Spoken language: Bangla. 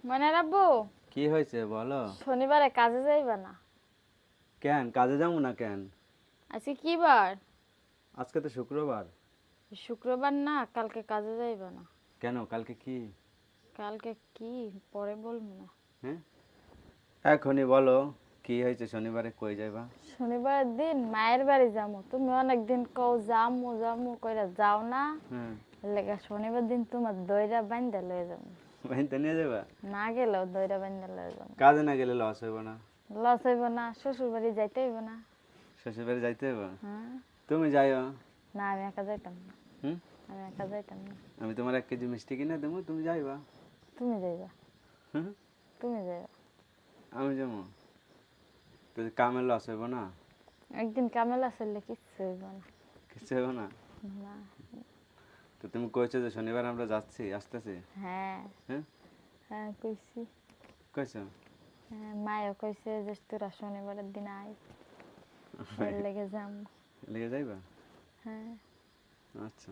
মনে রাখবো। কি হয়েছে বলো? শনিবারে কাজে যাইবা না? কেন কাজে যাবো না কেন? আজকে কি বার? আজকে তো শুক্রবার। শুক্রবার না, কালকে কাজে যাইবা না। কেন কালকে কি? কালকে কি পরে বলবো না। হ্যাঁ, এখনই বলো কি হয়েছে, শনিবারে কই যাইবা? শনিবারের দিন মায়ের বাড়ি যাবো, তুমি অনেকদিন কও যামু যামু কইরা যাও না। হ্যাঁ, লেগে শনিবার দিন তোমার দইরা বাইন্দা লয়ে যাবো। বাহিনতে নিয়ে যাবা? না গেলেও দইরা বাইন্দা লয়ে যাবো। কাজে না গেলে লস হইব না? লস হইব না, শ্বশুর বাড়ি যাইতে হইব না। শ্বশুর বাড়ি যাইতে হইব? হ্যাঁ। তুমি যাইও। না, আমি একা যাইতাম না। হুম, আমি একা যাইতাম না। আমি তোমার 1 কেজি মিষ্টি কিনে দেবো, তুমি যাইবা। তুমি যাইবা। হুম, তুমি যাইবা। আমি যাবো তো কামের লস হইব না? একদিন কামেলা চললে কিচ্ছু হইব না। কিছু হইব না? না। তো তুমি কইছো যে শনিবার আমরা যাচ্ছি, আসতেছি। হ্যাঁ। হ্যাঁ, হ্যাঁ কইছি। কইছো? হ্যাঁ, মায়ও কইছে যে তোরা শনিবারের দিন আয়, এর লেগে যাম। লেগে যাইবা? হ্যাঁ। আচ্ছা।